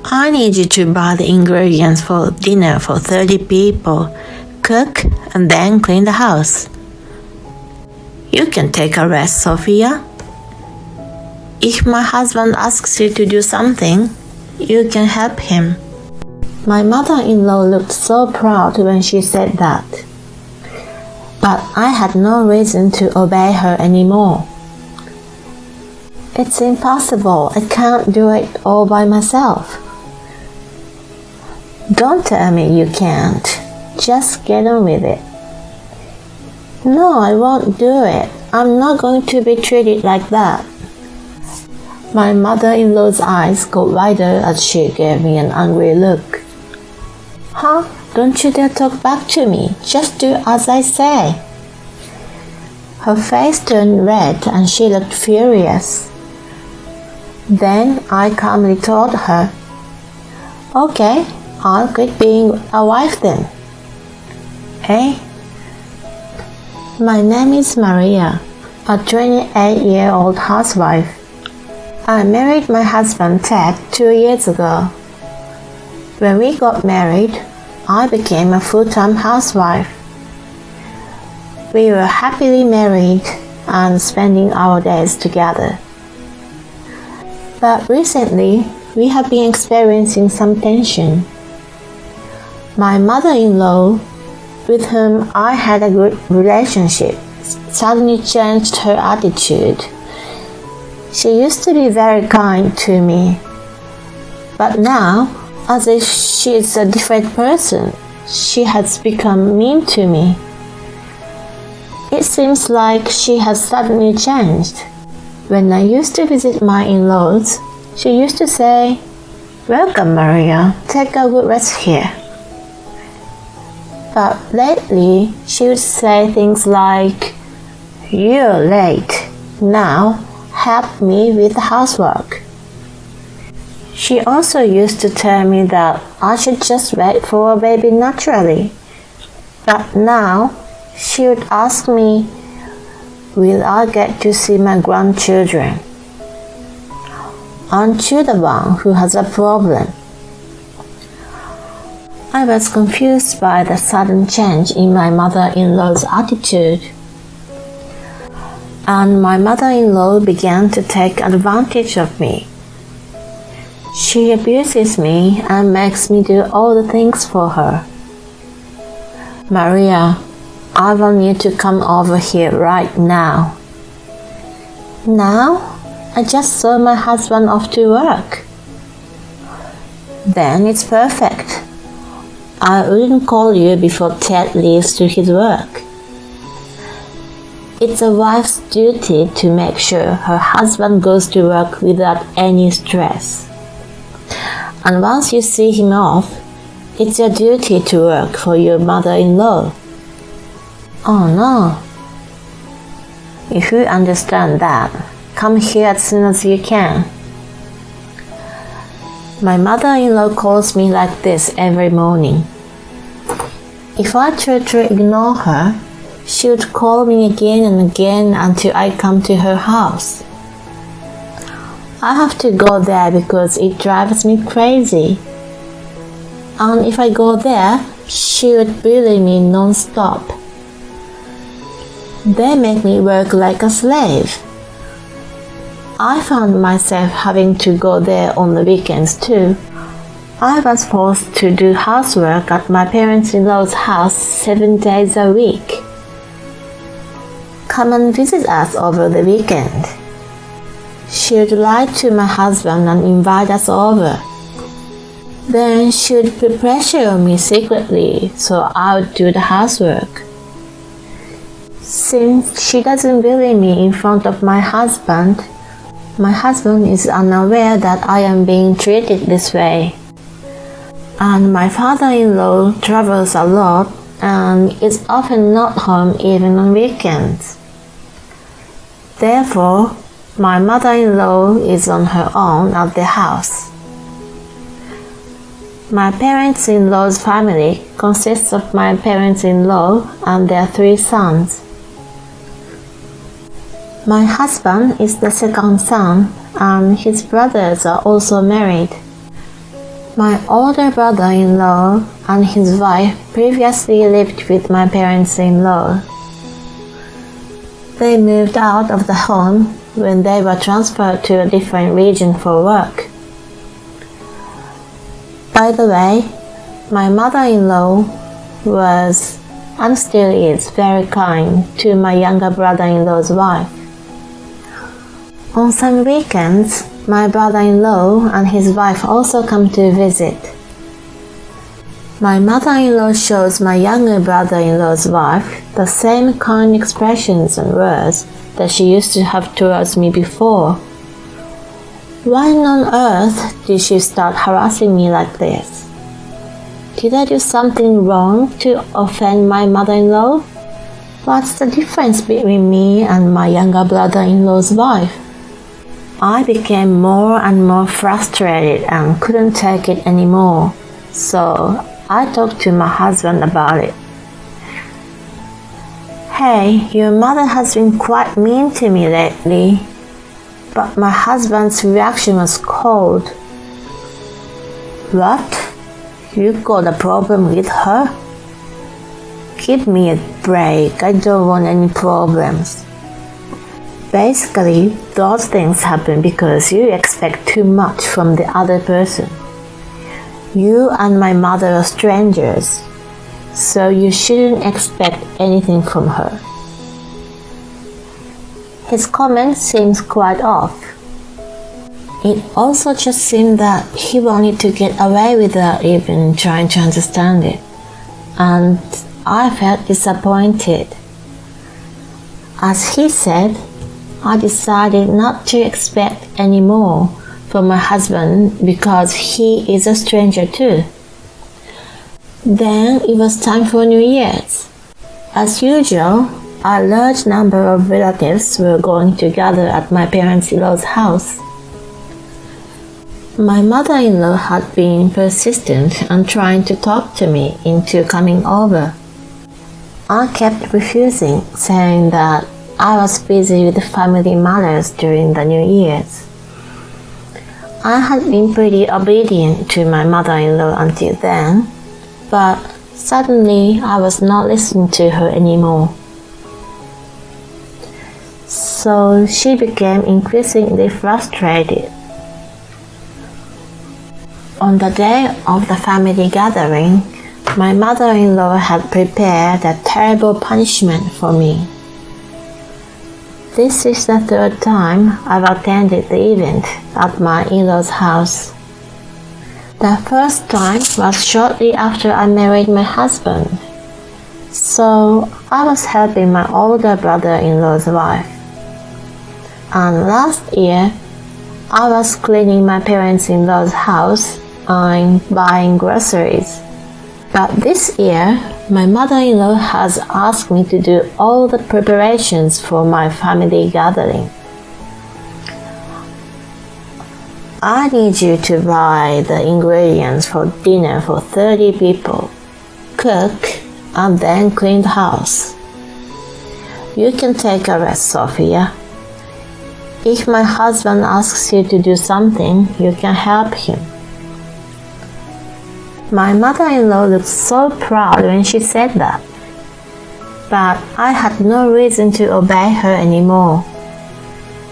I need you to buy the ingredients for dinner for 30 people, cook, and then clean the house. You can take a rest, Sophia. If my husband asks you to do something, you can help him. My mother-in-law looked so proud when she said that. But I had no reason to obey her anymore. It's impossible. I can't do it all by myself. Don't tell me you can't. Just get on with it. No, I won't do it. I'm not going to be treated like that. My mother-in-law's eyes got wider as she gave me an angry look. Huh? Don't you dare talk back to me. Just do as I say. Her face turned red and she looked furious. Then I calmly told her, Okay, I'll quit being a wife then. Eh? My name is Maria, a 28-year-old housewife. I married my husband Ted 2 years ago. When we got married, I became a full-time housewife. We were happily married and spending our days together. But recently, we have been experiencing some tension. My mother-in-law, with whom I had a good relationship, suddenly changed her attitude. She used to be very kind to me, but now, as if she is a different person, she has become mean to me. It seems like she has suddenly changed. When I used to visit my in-laws, she used to say, Welcome, Maria, take a good rest here. But lately, she would say things like, You're late. Now, help me with the housework. She also used to tell me that I should just wait for a baby naturally. But now, she would ask me, Will I get to see my grandchildren? Aren't you the one who has a problem? I was confused by the sudden change in my mother-in-law's attitude. And my mother-in-law began to take advantage of me. She abuses me and makes me do all the things for her. Maria, I want you to come over here right now. Now? I just saw my husband off to work. Then it's perfect. I wouldn't call you before Ted leaves to his work. It's a wife's duty to make sure her husband goes to work without any stress. And once you see him off, it's your duty to work for your mother-in-law. Oh no. If you understand that, come here as soon as you can. My mother-in-law calls me like this every morning. If I try to ignore her, she would call me again and again until I come to her house. I have to go there because it drives me crazy. And if I go there, she would bully me non-stop. They make me work like a slave. I found myself having to go there on the weekends too. I was forced to do housework at my parents-in-law's house 7 days a week. Come and visit us over the weekend. She would lie to my husband and invite us over. Then she would put pressure on me secretly so I would do the housework. Since she doesn't bully me in front of my husband is unaware that I am being treated this way. And my father-in-law travels a lot and is often not home even on weekends. Therefore, my mother-in-law is on her own at the house. My parents-in-law's family consists of my parents-in-law and their 3 sons. My husband is the second son, and his brothers are also married. My older brother-in-law and his wife previously lived with my parents-in-law. They moved out of the home when they were transferred to a different region for work. By the way, my mother-in-law was and still is very kind to my younger brother-in-law's wife. On some weekends, my brother-in-law and his wife also come to visit. My mother-in-law shows my younger brother-in-law's wife the same kind expressions and words that she used to have towards me before. Why on earth did she start harassing me like this? Did I do something wrong to offend my mother-in-law? What's the difference between me and my younger brother-in-law's wife? I became more and more frustrated and couldn't take it anymore, so I talked to my husband about it. Hey, your mother has been quite mean to me lately. But my husband's reaction was cold. What? You got a problem with her? Give me a break, I don't want any problems. Basically, those things happen because you expect too much from the other person. You and my mother are strangers, so you shouldn't expect anything from her. His comment seems quite off. It also just seemed that he wanted to get away without even trying to understand it, and I felt disappointed. As he said, I decided not to expect any more from my husband because he is a stranger too. Then it was time for New Year's. As usual, a large number of relatives were going to gather at my parents-in-law's house. My mother-in-law had been persistent and trying to talk to me into coming over. I kept refusing, saying that I was busy with family matters during the New Year's. I had been pretty obedient to my mother-in-law until then, but suddenly I was not listening to her anymore. So she became increasingly frustrated. On the day of the family gathering, my mother-in-law had prepared a terrible punishment for me. This is the third time I've attended the event at my in-law's house. The first time was shortly after I married my husband, so I was helping my older brother-in-law's wife. And last year, I was cleaning my parents-in-law's house and buying groceries. But this year, my mother-in-law has asked me to do all the preparations for my family gathering. I need you to buy the ingredients for dinner for 30 people, cook, and then clean the house. You can take a rest, Sophia. If my husband asks you to do something, you can help him. My mother-in-law looked so proud when she said that, but I had no reason to obey her anymore.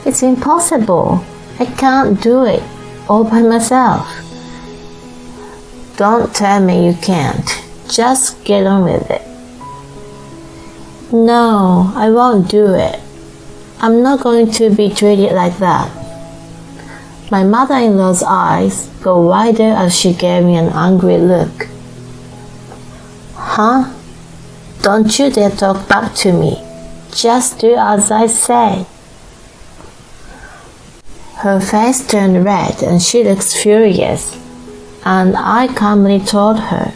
It's impossible. I can't do it all by myself. Don't tell me you can't. Just get on with it. No, I won't do it. I'm not going to be treated like that. My mother-in-law's eyes go wider as she gave me an angry look. Huh? Don't you dare talk back to me. Just do as I say. Her face turned red and she looked furious, and I calmly told her,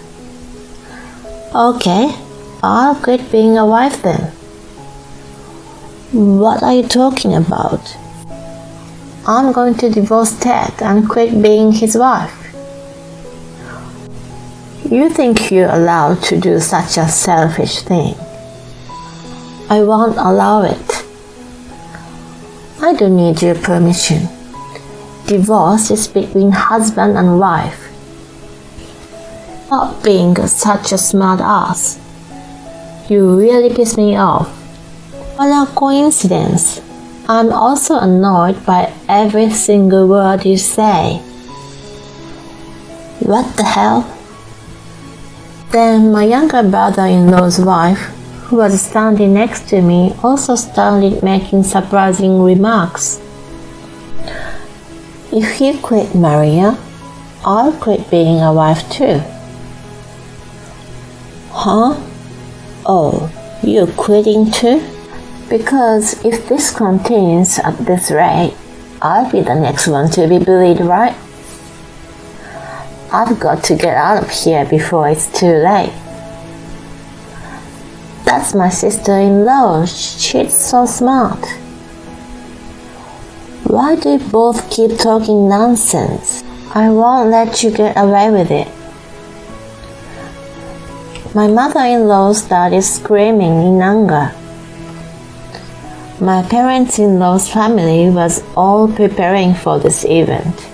Okay, I'll quit being a wife then. What are you talking about? I'm going to divorce Ted and quit being his wife. You think you're allowed to do such a selfish thing? I won't allow it. I don't need your permission. Divorce is between husband and wife. Stop being such a smart ass. You really piss me off. What a coincidence. I'm also annoyed by every single word you say. What the hell? Then my younger brother-in-law's wife, who was standing next to me, also started making surprising remarks. If you quit, Maria, I'll quit being a wife too. Huh? Oh, you're quitting too? Because if this continues at this rate, I'll be the next one to be bullied, right? I've got to get out of here before it's too late. That's my sister-in-law. She's so smart. Why do you both keep talking nonsense? I won't let you get away with it. My mother-in-law started screaming in anger. My parents-in-law's family was all preparing for this event.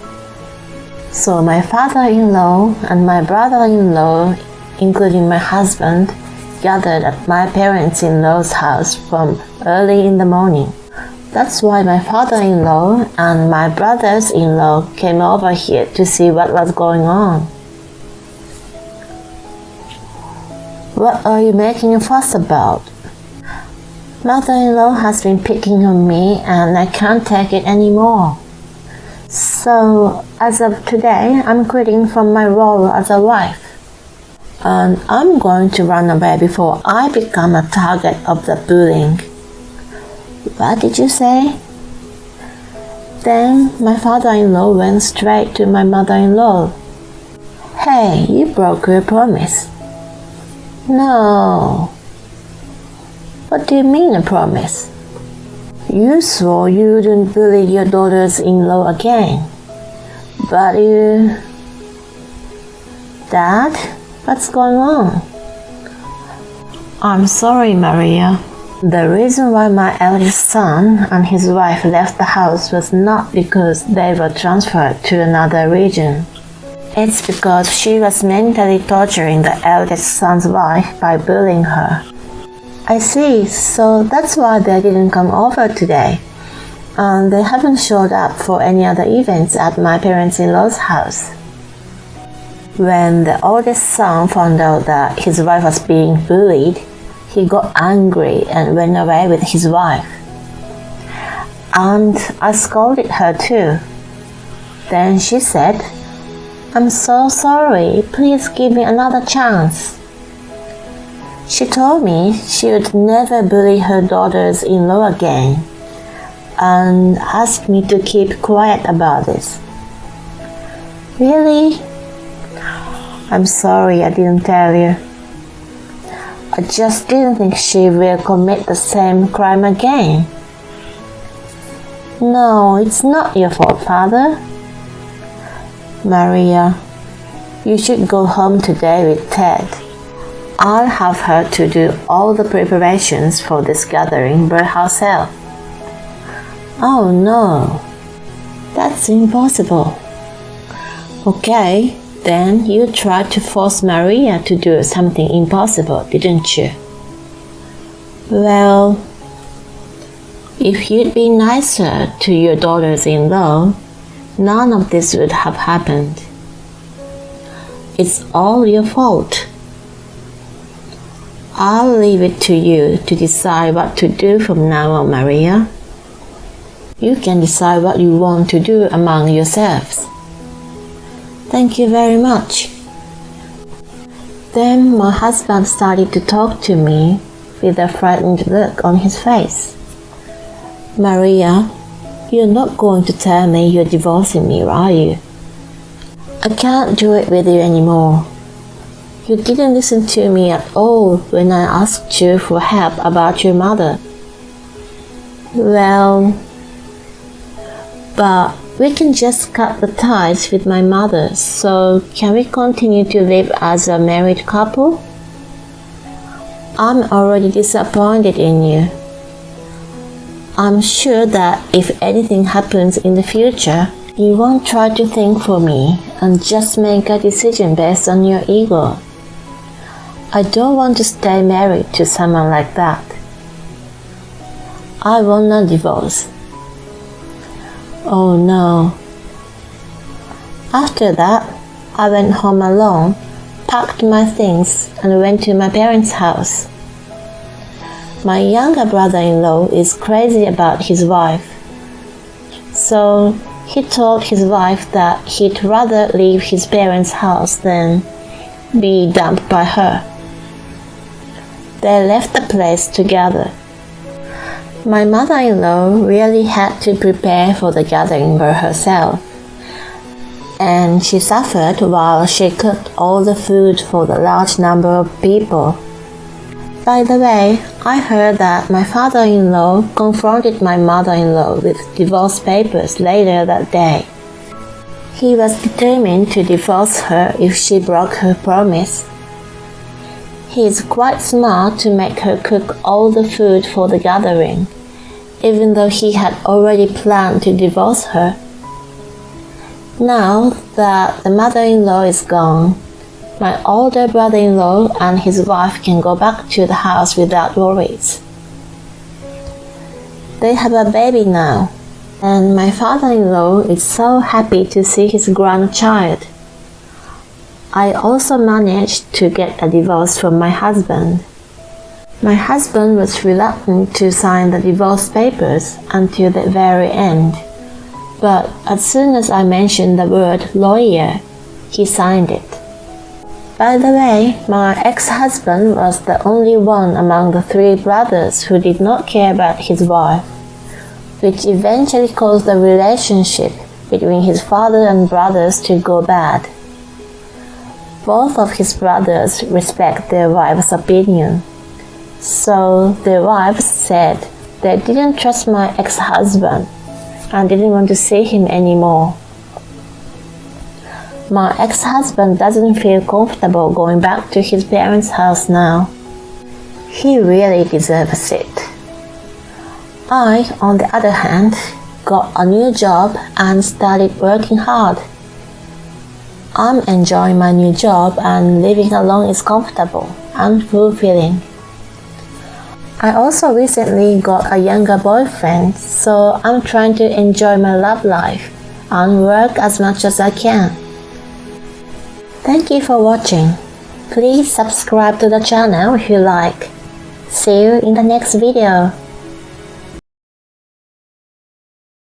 So my father-in-law and my brother-in-law, including my husband, gathered at my parents-in-law's house from early in the morning. That's why my father-in-law and my brothers-in-law came over here to see what was going on. What are you making a fuss about? Mother-in-law has been picking on me and I can't take it anymore. So, as of today, I'm quitting from my role as a wife. And I'm going to run away before I become a target of the bullying. What did you say? Then my father-in-law went straight to my mother-in-law. Hey, you broke your promise. No. What do you mean a promise? You swore you wouldn't bully your daughters-in-law again. But you... Dad, what's going on? I'm sorry, Maria. The reason why my eldest son and his wife left the house was not because they were transferred to another region. It's because she was mentally torturing the eldest son's wife by bullying her. I see, so that's why they didn't come over today. And they haven't showed up for any other events at my parents-in-law's house. When the oldest son found out that his wife was being bullied, he got angry and went away with his wife. And I scolded her too. Then she said, I'm so sorry, please give me another chance. She told me she would never bully her daughters-in-law again and asked me to keep quiet about this. Really? I'm sorry I didn't tell you. I just didn't think she will commit the same crime again. No, it's not your fault, Father. Maria, you should go home today with Ted. I'll have her to do all the preparations for this gathering by herself. Oh no, that's impossible. Okay, then you tried to force Maria to do something impossible, didn't you? Well, if you'd been nicer to your daughters-in-law, none of this would have happened. It's all your fault. I'll leave it to you to decide what to do from now on, Maria. You can decide what you want to do among yourselves. Thank you very much. Then my husband started to talk to me with a frightened look on his face. Maria, you're not going to tell me you're divorcing me, are you? I can't do it with you anymore. You didn't listen to me at all when I asked you for help about your mother. Well, but we can just cut the ties with my mother, so can we continue to live as a married couple? I'm already disappointed in you. I'm sure that if anything happens in the future, You won't try to think for me and just make a decision based on your ego. I don't want to stay married to someone like that. I want a divorce. Oh no. After that, I went home alone, packed my things, and went to my parents' house. My younger brother-in-law is crazy about his wife. So he told his wife that he'd rather leave his parents' house than be dumped by her. They left the place together. My mother-in-law really had to prepare for the gathering by herself, and she suffered while she cooked all the food for the large number of people. By the way, I heard that my father-in-law confronted my mother-in-law with divorce papers later that day. He was determined to divorce her if she broke her promise. He is quite smart to make her cook all the food for the gathering, even though he had already planned to divorce her. Now that the mother-in-law is gone, my older brother-in-law and his wife can go back to the house without worries. They have a baby now, and my father-in-law is so happy to see his grandchild. I also managed to get a divorce from my husband. My husband was reluctant to sign the divorce papers until the very end, but as soon as I mentioned the word lawyer, he signed it. By the way, my ex-husband was the only one among the 3 brothers who did not care about his wife, which eventually caused the relationship between his father and brothers to go bad. Both of his brothers respect their wife's opinion, so their wives said they didn't trust my ex-husband and didn't want to see him anymore. My ex-husband doesn't feel comfortable going back to his parents' house now. He really deserves it. I, on the other hand, got a new job and started working hard. I'm enjoying my new job and living alone is comfortable and fulfilling. I also recently got a younger boyfriend, so I'm trying to enjoy my love life and work as much as I can. Thank you for watching. Please subscribe to the channel if you like. See you in the next video.